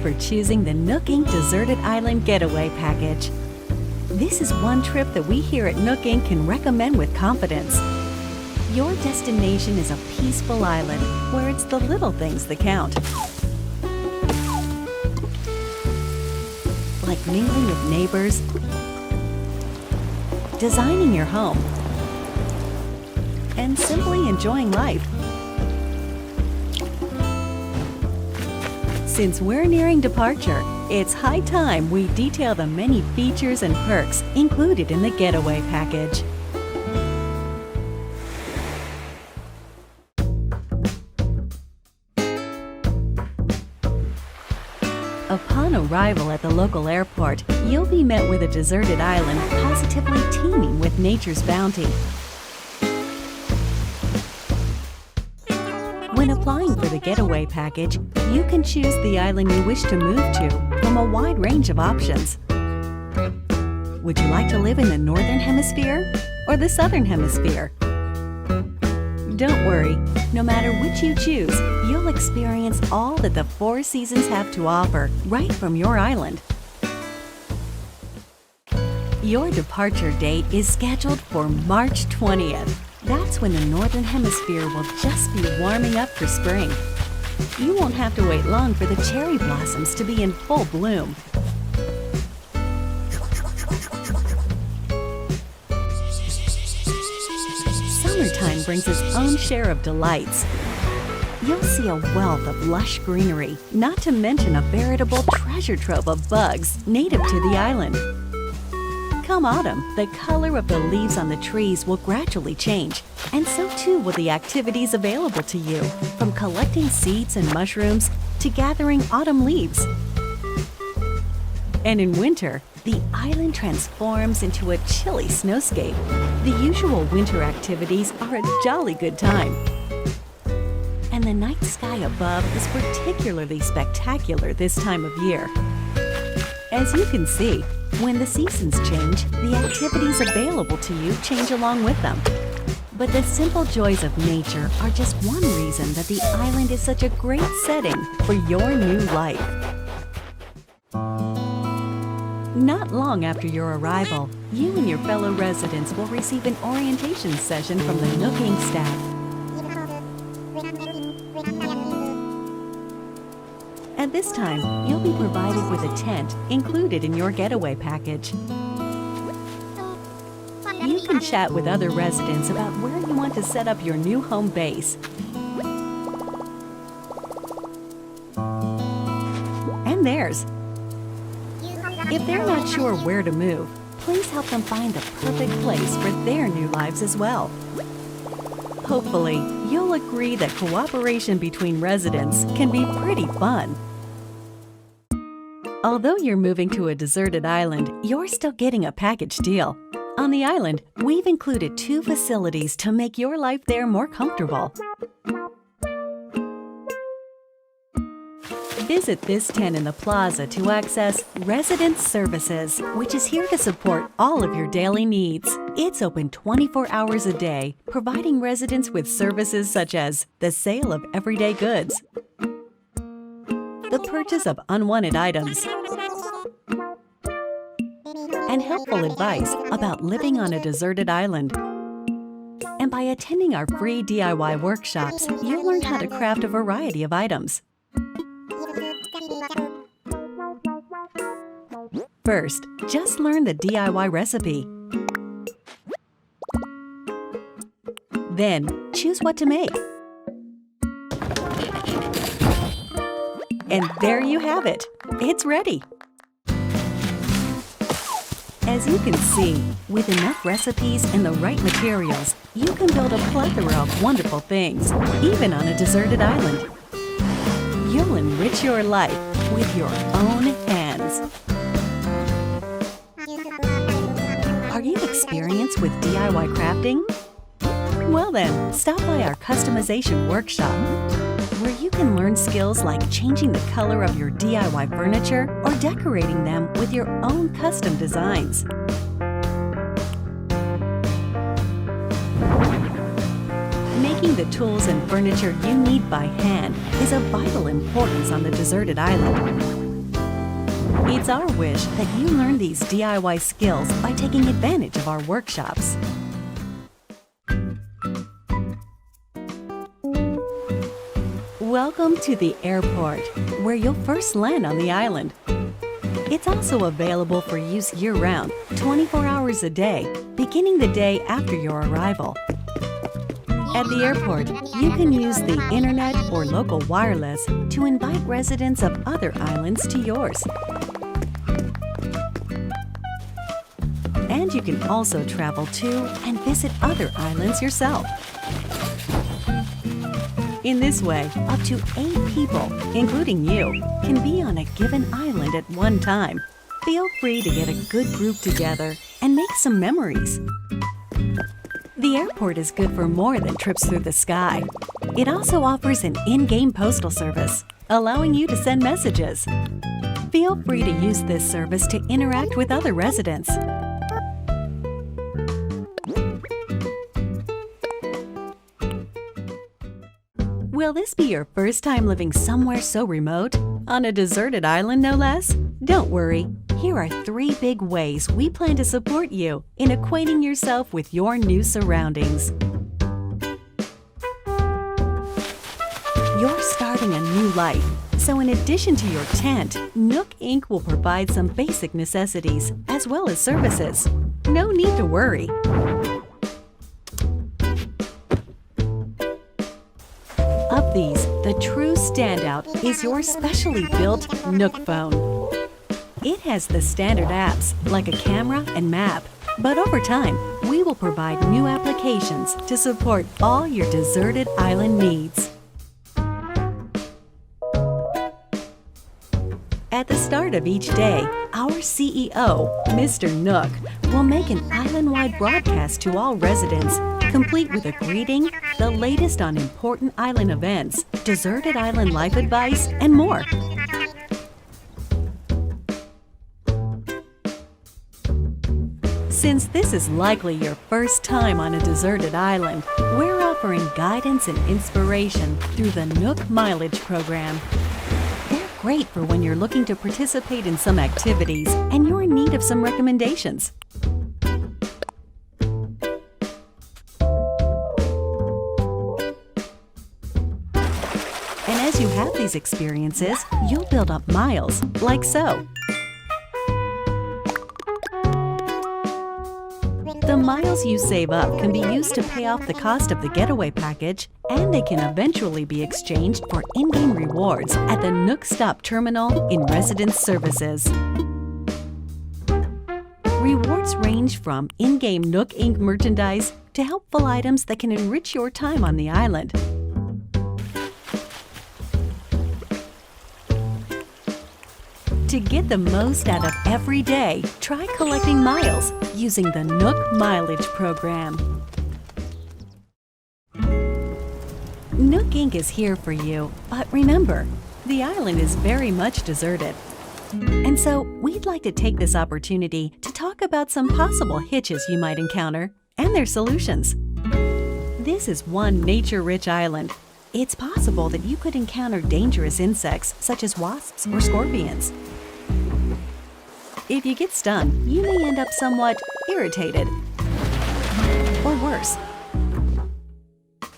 for choosing the Nook Inc. Deserted Island Getaway Package. This is one trip that we here at Nook Inc. can recommend with confidence. Your destination is a peaceful island where it's the little things that count. Like mingling with neighbors, designing your home, and simply enjoying life. Since we're nearing departure, it's high time we detail the many features and perks included in the getaway package. Upon arrival at the local airport, you'll be met with a deserted island positively teeming with nature's bounty. When applying for the getaway package, you can choose the island you wish to move to from a wide range of options. Would you like to live in the Northern Hemisphere or the Southern Hemisphere? Don't worry, no matter which you choose, you'll experience all that the four seasons have to offer right from your island. Your departure date is scheduled for March 20th. That's when the Northern Hemisphere will just be warming up for spring. You won't have to wait long for the cherry blossoms to be in full bloom. Summertime brings its own share of delights. You'll see a wealth of lush greenery, not to mention a veritable treasure trove of bugs native to the island. Come autumn, the color of the leaves on the trees will gradually change, and so too will the activities available to you, from collecting seeds and mushrooms to gathering autumn leaves. And in winter, the island transforms into a chilly snowscape. The usual winter activities are a jolly good time. And the night sky above is particularly spectacular this time of year. As you can see, when the seasons change, the activities available to you change along with them. But the simple joys of nature are just one reason that the island is such a great setting for your new life. Not long after your arrival, you and your fellow residents will receive an orientation session from the Nook Inc. staff. At this time, you'll be provided with a tent included in your getaway package. You can chat with other residents about where you want to set up your new home base. And theirs. If they're not sure where to move, please help them find the perfect place for their new lives as well. Hopefully, you'll agree that cooperation between residents can be pretty fun. Although you're moving to a deserted island, you're still getting a package deal. On the island, we've included 2 facilities to make your life there more comfortable. Visit this tent in the plaza to access Resident Services, which is here to support all of your daily needs. It's open 24 hours a day, providing residents with services such as the sale of everyday goods, the purchase of unwanted items, and helpful advice about living on a deserted island. And by attending our free DIY workshops, you'll learn how to craft a variety of items. First, just learn the DIY recipe. Then, choose what to make. And there you have it. It's ready. As you can see, with enough recipes and the right materials, you can build a plethora of wonderful things, even on a deserted island. You'll enrich your life with your own hands. Are you experienced with DIY crafting? Well then, stop by our customization workshop, where you can learn skills like changing the color of your DIY furniture or decorating them with your own custom designs. Making the tools and furniture you need by hand is of vital importance on the deserted island. It's our wish that you learn these DIY skills by taking advantage of our workshops. Welcome to the airport, where you'll first land on the island. It's also available for use year-round, 24 hours a day, beginning the day after your arrival. At the airport, you can use the internet or local wireless to invite residents of other islands to yours. And you can also travel to and visit other islands yourself. In this way, up to 8 people, including you, can be on a given island at one time. Feel free to get a good group together and make some memories. The airport is good for more than trips through the sky. It also offers an in-game postal service, allowing you to send messages. Feel free to use this service to interact with other residents. Will this be your first time living somewhere so remote? On a deserted island, no less? Don't worry. Here are 3 big ways we plan to support you in acquainting yourself with your new surroundings. You're starting a new life, so in addition to your tent, Nook Inc. will provide some basic necessities as well as services. No need to worry. Of these, the true standout is your specially built Nook phone. It has the standard apps like a camera and map, but over time, we will provide new applications to support all your deserted island needs. At the start of each day, our CEO, Mr. Nook, will make an island-wide broadcast to all residents, complete with a greeting, the latest on important island events, deserted island life advice, and more. Since this is likely your first time on a deserted island, we're offering guidance and inspiration through the Nook Mileage program. They're great for when you're looking to participate in some activities and you're in need of some recommendations. And as you have these experiences, you'll build up miles, like so. The miles you save up can be used to pay off the cost of the getaway package, and they can eventually be exchanged for in-game rewards at the Nook Stop Terminal in Residence Services. Rewards range from in-game Nook Inc. merchandise to helpful items that can enrich your time on the island. To get the most out of every day, try collecting miles using the Nook Mileage program. Nook Inc. is here for you, but remember, the island is very much deserted. And so, we'd like to take this opportunity to talk about some possible hitches you might encounter and their solutions. This is one nature-rich island. It's possible that you could encounter dangerous insects such as wasps or scorpions. If you get stung, you may end up somewhat irritated, or worse.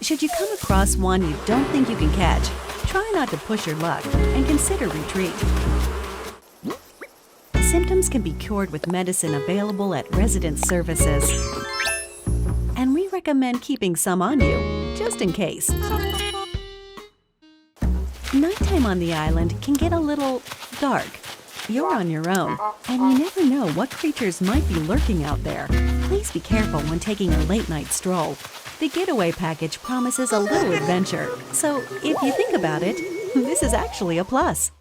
Should you come across one you don't think you can catch, try not to push your luck and consider retreat. Symptoms can be cured with medicine available at residence services, and we recommend keeping some on you, just in case. Nighttime on the island can get a little dark. You're on your own, and you never know what creatures might be lurking out there. Please be careful when taking a late-night stroll. The getaway package promises a little adventure, so if you think about it, this is actually a plus.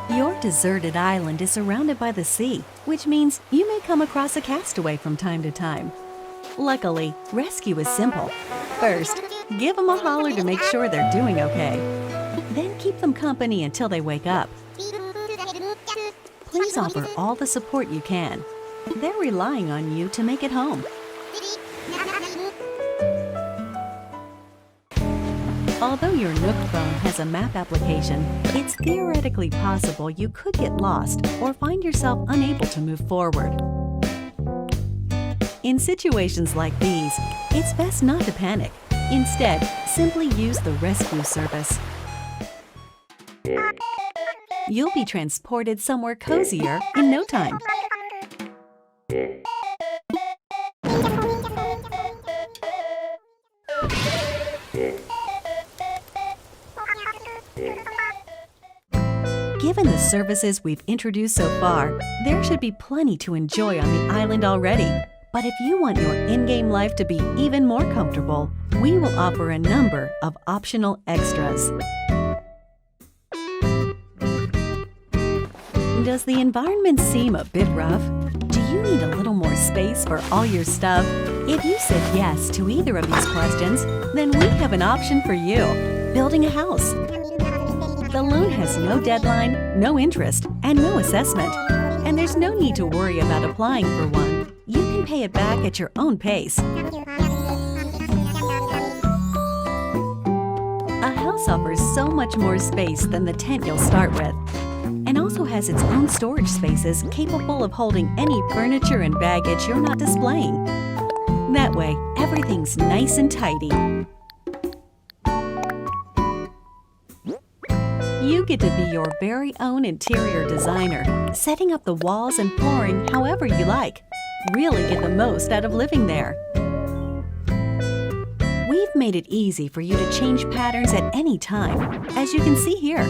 Your deserted island is surrounded by the sea, which means you may come across a castaway from time to time. Luckily, rescue is simple. First, give them a holler to make sure they're doing okay. Then keep them company until they wake up. Please offer all the support you can. They're relying on you to make it home. Although your Nook phone has a map application, it's theoretically possible you could get lost or find yourself unable to move forward. In situations like these, it's best not to panic. Instead, simply use the rescue service. You'll be transported somewhere cozier in no time. Given the services we've introduced so far, there should be plenty to enjoy on the island already. But if you want your in-game life to be even more comfortable, we will offer a number of optional extras. Does the environment seem a bit rough? Do you need a little more space for all your stuff? If you said yes to either of these questions, then we have an option for you: building a house. The loan has no deadline, no interest, and no assessment. And there's no need to worry about applying for one. You can pay it back at your own pace. A house offers so much more space than the tent you'll start with, and also has its own storage spaces capable of holding any furniture and baggage you're not displaying. That way, everything's nice and tidy. You get to be your very own interior designer, setting up the walls and flooring however you like. Really get the most out of living there. We've made it easy for you to change patterns at any time. As you can see here,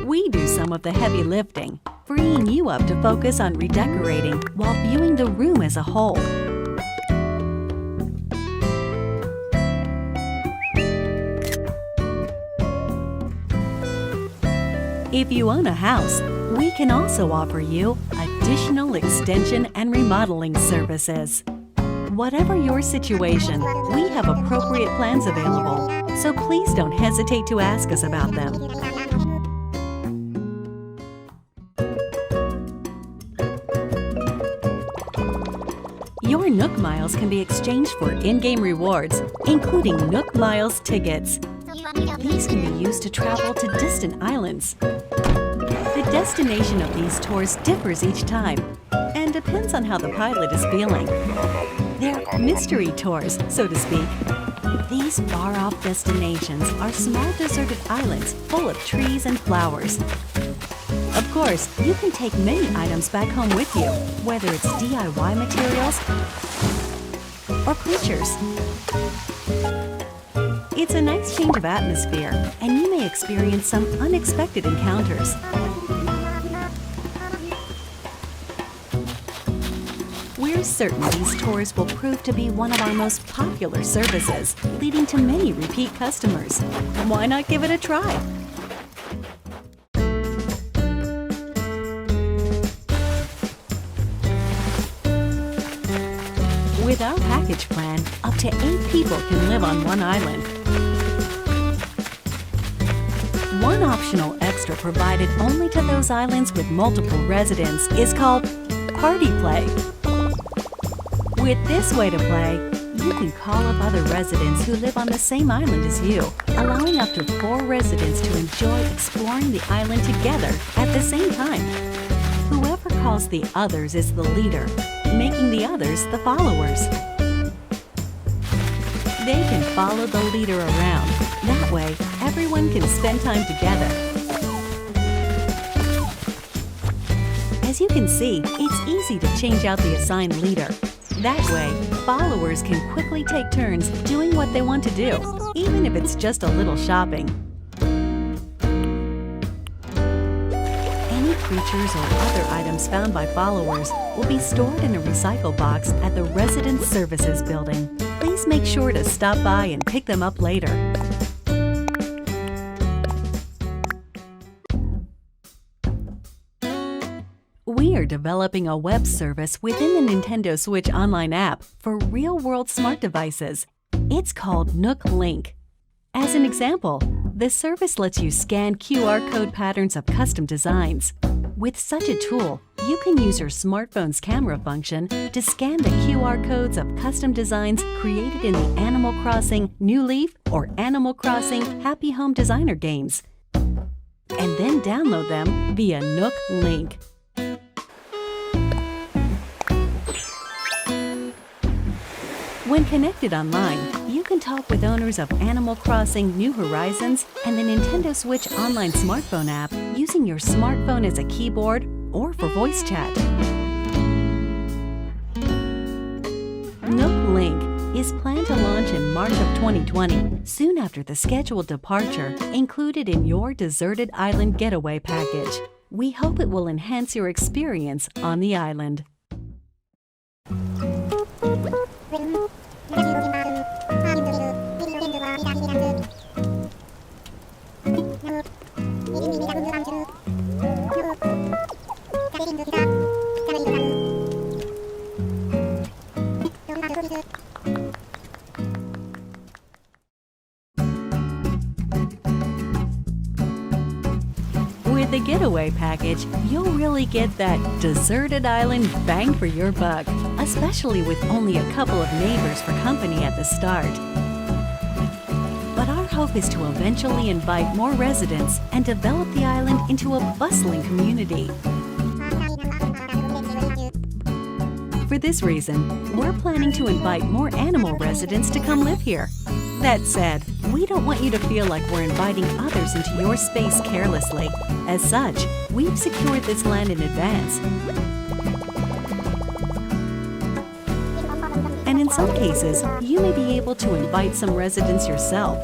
we do some of the heavy lifting, freeing you up to focus on redecorating while viewing the room as a whole. If you own a house, we can also offer you additional extension and remodeling services. Whatever your situation, we have appropriate plans available, so please don't hesitate to ask us about them. Your Nook Miles can be exchanged for in-game rewards, including Nook Miles tickets. These can be used to travel to distant islands. The destination of these tours differs each time and depends on how the pilot is feeling. They're mystery tours, so to speak. These far-off destinations are small deserted islands full of trees and flowers. Of course, you can take many items back home with you, whether it's DIY materials or creatures. It's a nice change of atmosphere, and you may experience some unexpected encounters. We're certain these tours will prove to be one of our most popular services, leading to many repeat customers. Why not give it a try? With our package plan, up to 8 people can live on one island. One optional extra provided only to those islands with multiple residents is called Party Play. With this way to play, you can call up other residents who live on the same island as you, allowing up to 4 residents to enjoy exploring the island together at the same time. Whoever calls the others is the leader, making the others the followers. They can follow the leader around. That way, everyone can spend time together. As you can see, it's easy to change out the assigned leader. That way, followers can quickly take turns doing what they want to do, even if it's just a little shopping. Any creatures or other items found by followers will be stored in a recycle box at the Resident Services building. Please make sure to stop by and pick them up later. We are developing a web service within the Nintendo Switch Online app for real-world smart devices. It's called Nook Link. As an example, the service lets you scan QR code patterns of custom designs. With such a tool, you can use your smartphone's camera function to scan the QR codes of custom designs created in the Animal Crossing New Leaf or Animal Crossing Happy Home Designer games, and then download them via Nook link. When connected online, you can talk with owners of Animal Crossing New Horizons and the Nintendo Switch online smartphone app using your smartphone as a keyboard or for voice chat. Nook Link is planned to launch in March of 2020, soon after the scheduled departure included in your deserted island getaway package. We hope it will enhance your experience on the island. With the getaway package, you'll really get that deserted island bang for your buck, especially with only a couple of neighbors for company at the start. But our hope is to eventually invite more residents and develop the island into a bustling community. For this reason, we're planning to invite more animal residents to come live here. That said, we don't want you to feel like we're inviting others into your space carelessly. As such, we've secured this land in advance. And in some cases, you may be able to invite some residents yourself.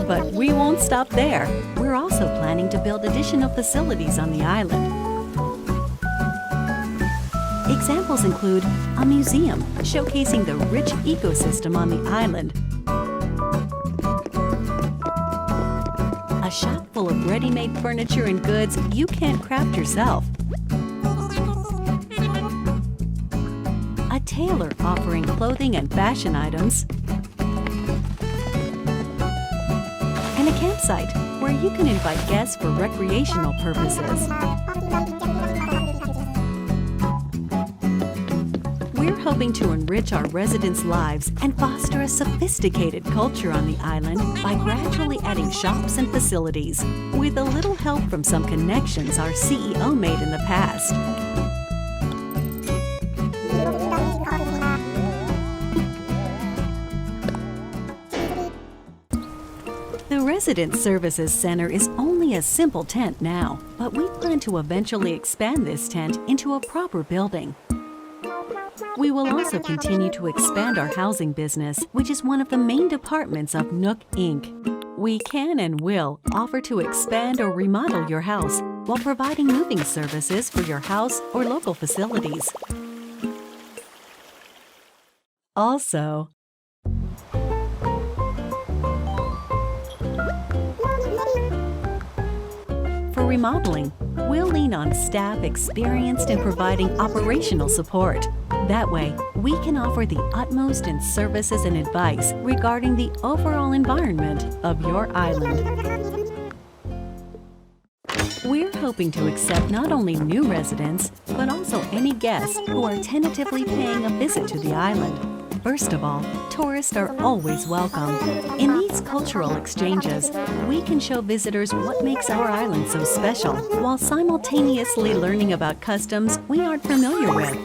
But we won't stop there. We're also planning to build additional facilities on the island. Examples include a museum showcasing the rich ecosystem on the island, a shop full of ready-made furniture and goods you can't craft yourself, a tailor offering clothing and fashion items, and a campsite where you can invite guests for recreational purposes. We're hoping to enrich our residents' lives and foster a sophisticated culture on the island by gradually adding shops and facilities, with a little help from some connections our CEO made in the past. The Resident Services Center is only a simple tent now, but we plan to eventually expand this tent into a proper building. We will also continue to expand our housing business, which is one of the main departments of Nook Inc. We can and will offer to expand or remodel your house while providing moving services for your house or local facilities. Also, for remodeling, we'll lean on staff experienced in providing operational support. That way, we can offer the utmost in services and advice regarding the overall environment of your island. We're hoping to accept not only new residents, but also any guests who are tentatively paying a visit to the island. First of all, tourists are always welcome. In these cultural exchanges, we can show visitors what makes our island so special, while simultaneously learning about customs we aren't familiar with.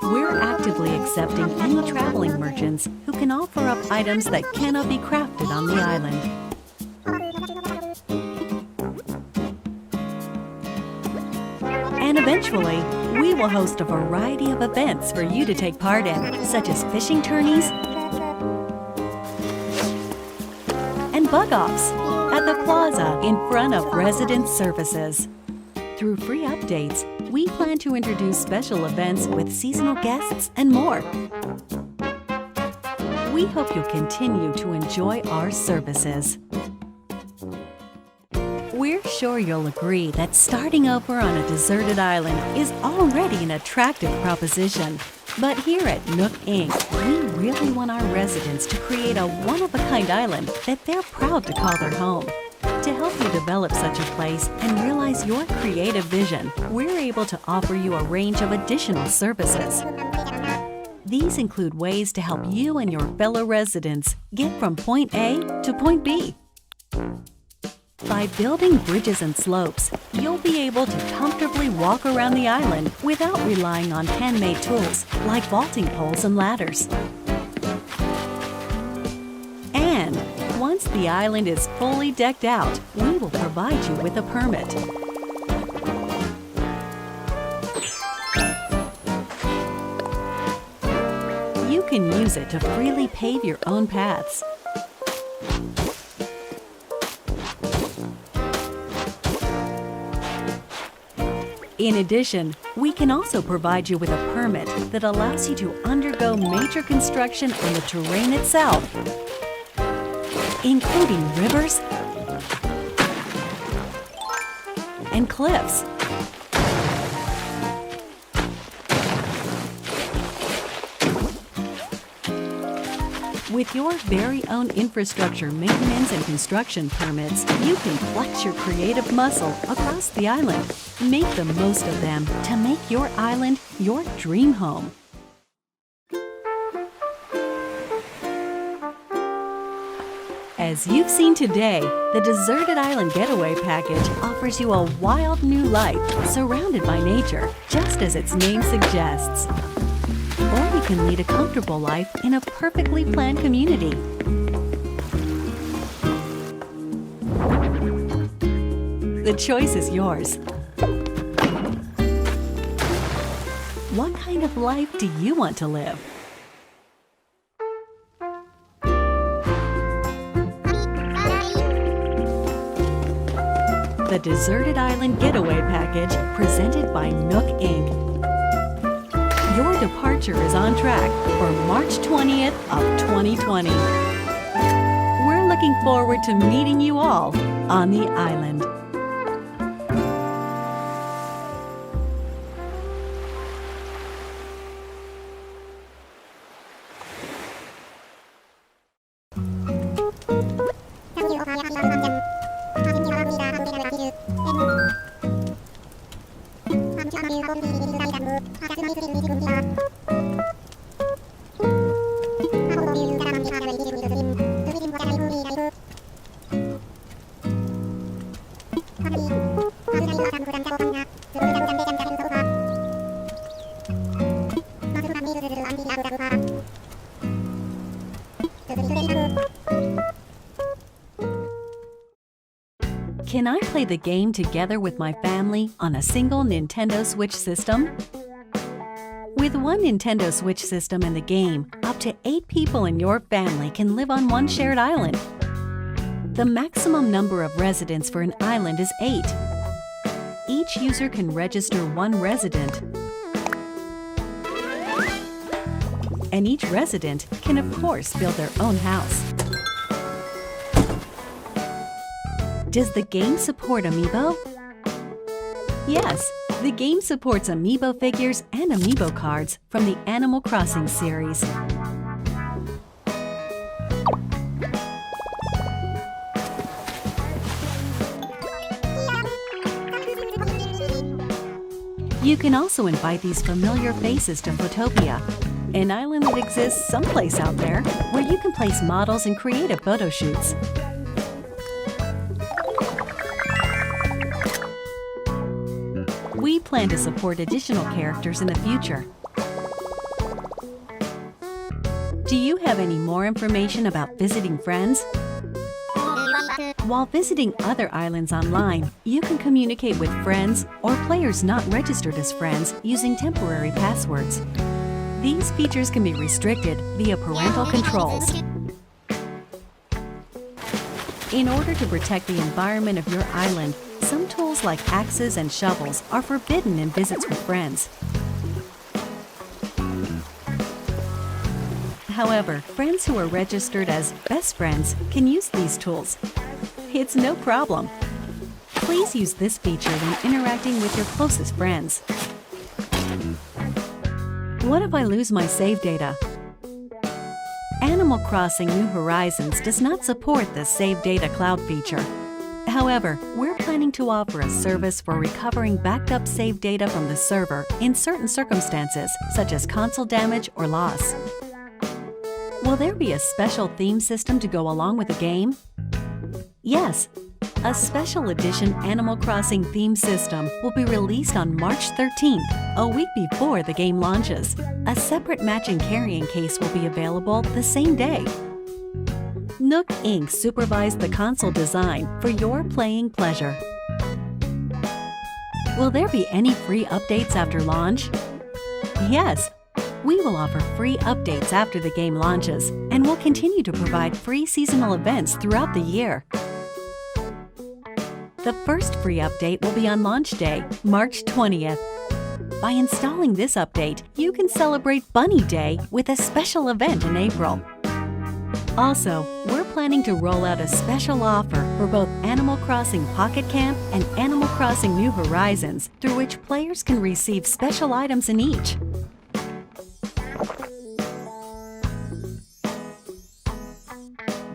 We're actively accepting any traveling merchants who can offer up items that cannot be crafted on the island. And eventually, we will host a variety of events for you to take part in, such as fishing tourneys and bug-offs at the plaza in front of Resident Services. Through free updates, we plan to introduce special events with seasonal guests and more. We hope you'll continue to enjoy our services. We're sure you'll agree that starting over on a deserted island is already an attractive proposition. But here at Nook Inc., we really want our residents to create a one-of-a-kind island that they're proud to call their home. To help you develop such a place and realize your creative vision, we're able to offer you a range of additional services. These include ways to help you and your fellow residents get from point A to point B. By building bridges and slopes, you'll be able to comfortably walk around the island without relying on handmade tools like vaulting poles and ladders. And once the island is fully decked out, we will provide you with a permit. You can use it to freely pave your own paths. In addition, we can also provide you with a permit that allows you to undergo major construction on the terrain itself, including rivers and cliffs. With your very own infrastructure maintenance and construction permits, you can flex your creative muscle across the island. Make the most of them to make your island your dream home. As you've seen today, the Deserted Island Getaway Package offers you a wild new life surrounded by nature, just as its name suggests. Or you can lead a comfortable life in a perfectly planned community. The choice is yours. What kind of life do you want to live? The Deserted Island Getaway Package, presented by Nook Inc. Your departure is on track for March 20th of 2020. We're looking forward to meeting you all on the island. Can I play the game together with my family on a single Nintendo Switch system? With one Nintendo Switch system and the game, up to 8 people in your family can live on one shared island. The maximum number of residents for an island is 8. Each user can register one resident. And each resident can, of course, build their own house. Does the game support Amiibo? Yes, the game supports Amiibo figures and Amiibo cards from the Animal Crossing series. You can also invite these familiar faces to Photopia, an island that exists someplace out there where you can place models and creative photo shoots. We plan to support additional characters in the future. Do you have any more information about visiting friends? While visiting other islands online, you can communicate with friends or players not registered as friends using temporary passwords. These features can be restricted via parental controls. In order to protect the environment of your island, some tools like axes and shovels are forbidden in visits with friends. However, friends who are registered as best friends can use these tools. It's no problem. Please use this feature when interacting with your closest friends. What if I lose my save data? Animal Crossing New Horizons does not support the Save Data Cloud feature. However, we're planning to offer a service for recovering backed up save data from the server in certain circumstances, such as console damage or loss. Will there be a special theme system to go along with the game? Yes. A special edition Animal Crossing theme system will be released on March 13th, a week before the game launches. A separate matching carrying case will be available the same day. Nook Inc. supervised the console design for your playing pleasure. Will there be any free updates after launch? Yes. We will offer free updates after the game launches, and will continue to provide free seasonal events throughout the year. The first free update will be on launch day, March 20th. By installing this update, you can celebrate Bunny Day with a special event in April. Also, we're planning to roll out a special offer for both Animal Crossing Pocket Camp and Animal Crossing New Horizons, through which players can receive special items in each.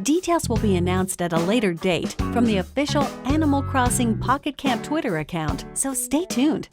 Details will be announced at a later date from the official Animal Crossing Pocket Camp Twitter account, so stay tuned.